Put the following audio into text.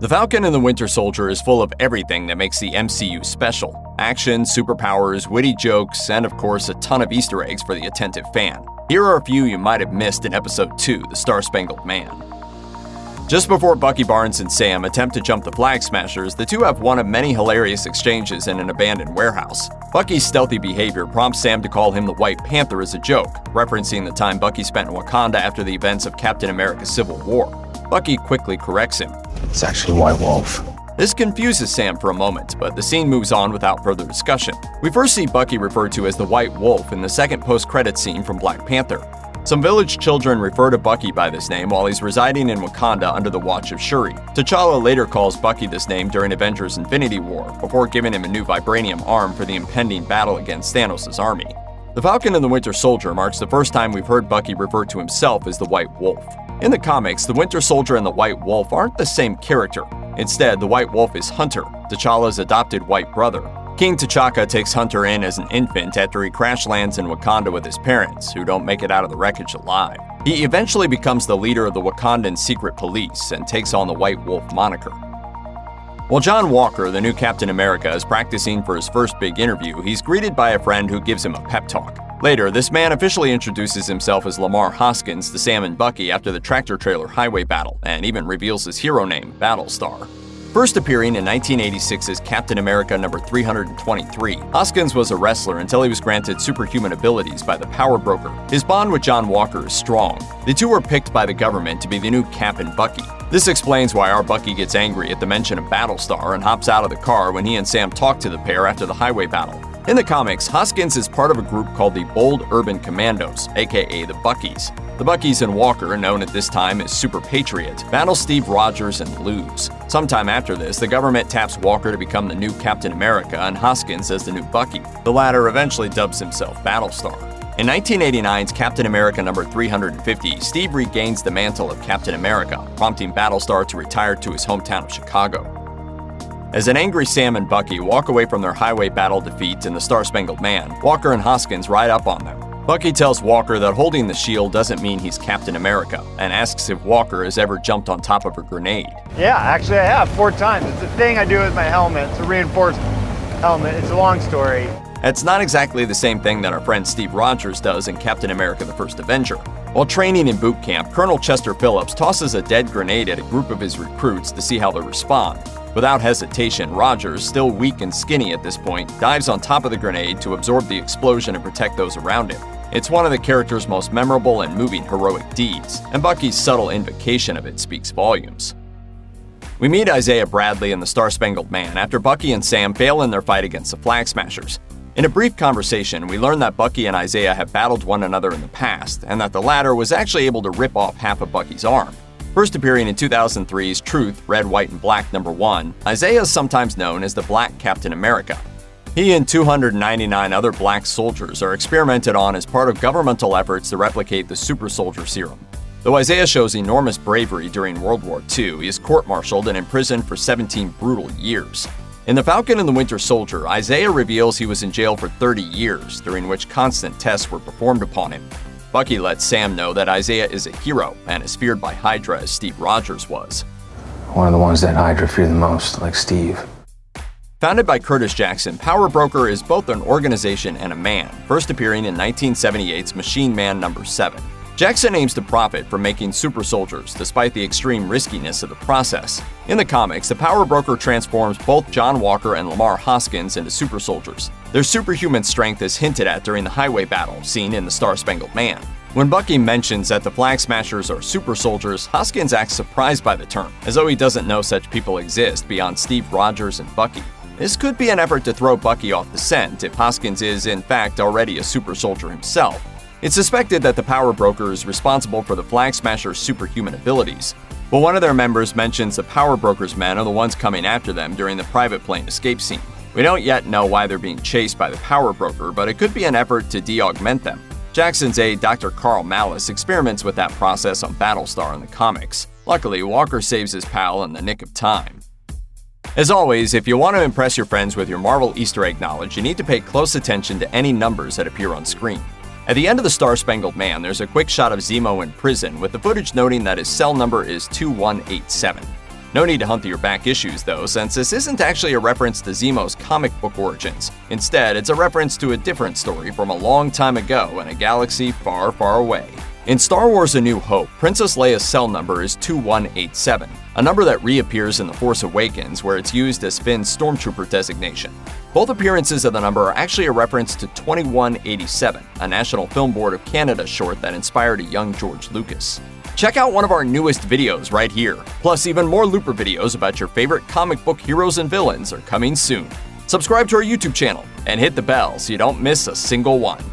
The Falcon and the Winter Soldier is full of everything that makes the MCU special. Action, superpowers, witty jokes, and of course a ton of Easter eggs for the attentive fan. Here are a few you might have missed in Episode 2, The Star-Spangled Man. Just before Bucky Barnes and Sam attempt to jump the Flag Smashers, the two have one of many hilarious exchanges in an abandoned warehouse. Bucky's stealthy behavior prompts Sam to call him the White Panther as a joke, referencing the time Bucky spent in Wakanda after the events of Captain America's Civil War. Bucky quickly corrects him. It's actually White Wolf. This confuses Sam for a moment, but the scene moves on without further discussion. We first see Bucky referred to as the White Wolf in the second post-credits scene from Black Panther. Some village children refer to Bucky by this name while he's residing in Wakanda under the watch of Shuri. T'Challa later calls Bucky this name during Avengers Infinity War, before giving him a new vibranium arm for the impending battle against Thanos' army. The Falcon and the Winter Soldier marks the first time we've heard Bucky refer to himself as the White Wolf. In the comics, the Winter Soldier and the White Wolf aren't the same character. Instead, the White Wolf is Hunter, T'Challa's adopted white brother. King T'Chaka takes Hunter in as an infant after he crash lands in Wakanda with his parents, who don't make it out of the wreckage alive. He eventually becomes the leader of the Wakandan secret police and takes on the White Wolf moniker. While John Walker, the new Captain America, is practicing for his first big interview, he's greeted by a friend who gives him a pep talk. Later, this man officially introduces himself as Lemar Hoskins to Sam and Bucky after the tractor-trailer highway battle, and even reveals his hero name, Battlestar. First appearing in 1986's Captain America number 323, Hoskins was a wrestler until he was granted superhuman abilities by the Power Broker. His bond with John Walker is strong. The two were picked by the government to be the new Cap and Bucky. This explains why our Bucky gets angry at the mention of Battlestar and hops out of the car when he and Sam talk to the pair after the highway battle. In the comics, Hoskins is part of a group called the Bold Urban Commandos, aka the Buckies. The Buckies and Walker, known at this time as Super Patriot, battle Steve Rogers and lose. Sometime after this, the government taps Walker to become the new Captain America and Hoskins as the new Bucky. The latter eventually dubs himself Battlestar. In 1989's Captain America number 350, Steve regains the mantle of Captain America, prompting Battlestar to retire to his hometown of Chicago. As an angry Sam and Bucky walk away from their highway battle defeat in The Star-Spangled Man, Walker and Hoskins ride up on them. Bucky tells Walker that holding the shield doesn't mean he's Captain America, and asks if Walker has ever jumped on top of a grenade. Yeah, actually I have 4 times. It's a thing I do with my helmet. It's a reinforced helmet. It's a long story. It's not exactly the same thing that our friend Steve Rogers does in Captain America the First Avenger. While training in boot camp, Colonel Chester Phillips tosses a dead grenade at a group of his recruits to see how they respond. Without hesitation, Rogers, still weak and skinny at this point, dives on top of the grenade to absorb the explosion and protect those around him. It's one of the character's most memorable and moving heroic deeds, and Bucky's subtle invocation of it speaks volumes. We meet Isaiah Bradley in The Star-Spangled Man after Bucky and Sam fail in their fight against the Flag Smashers. In a brief conversation, we learn that Bucky and Isaiah have battled one another in the past, and that the latter was actually able to rip off half of Bucky's arm. First appearing in 2003's Truth, Red, White, and Black number 1, Isaiah is sometimes known as the Black Captain America. He and 299 other black soldiers are experimented on as part of governmental efforts to replicate the super soldier serum. Though Isaiah shows enormous bravery during World War II, he is court-martialed and imprisoned for 17 brutal years. In The Falcon and the Winter Soldier, Isaiah reveals he was in jail for 30 years, during which constant tests were performed upon him. Bucky lets Sam know that Isaiah is a hero and is feared by HYDRA as Steve Rogers was. One of the ones that HYDRA fear the most, like Steve. Founded by Curtis Jackson, Power Broker is both an organization and a man, first appearing in 1978's Machine Man number 7. Jackson aims to profit from making super soldiers, despite the extreme riskiness of the process. In the comics, the Power Broker transforms both John Walker and Lemar Hoskins into super soldiers. Their superhuman strength is hinted at during the highway battle seen in The Star-Spangled Man. When Bucky mentions that the Flag Smashers are super soldiers, Hoskins acts surprised by the term, as though he doesn't know such people exist beyond Steve Rogers and Bucky. This could be an effort to throw Bucky off the scent if Hoskins is, in fact, already a super soldier himself. It's suspected that the Power Broker is responsible for the Flag Smashers' superhuman abilities, but one of their members mentions the Power Broker's men are the ones coming after them during the private plane escape scene. We don't yet know why they're being chased by the Power Broker, but it could be an effort to de-augment them. Jackson's aide, Dr. Carl Malice, experiments with that process on Battlestar in the comics. Luckily, Walker saves his pal in the nick of time. As always, if you want to impress your friends with your Marvel Easter egg knowledge, you need to pay close attention to any numbers that appear on screen. At the end of The Star-Spangled Man, there's a quick shot of Zemo in prison, with the footage noting that his cell number is 2187. No need to hunt through your back issues though, since this isn't actually a reference to Zemo's comic book origins. Instead, it's a reference to a different story from a long time ago in a galaxy far, far away. In Star Wars A New Hope, Princess Leia's cell number is 2187, a number that reappears in The Force Awakens where it's used as Finn's stormtrooper designation. Both appearances of the number are actually a reference to 2187, a National Film Board of Canada short that inspired a young George Lucas. Check out one of our newest videos right here. Plus, even more Looper videos about your favorite comic book heroes and villains are coming soon. Subscribe to our YouTube channel and hit the bell so you don't miss a single one.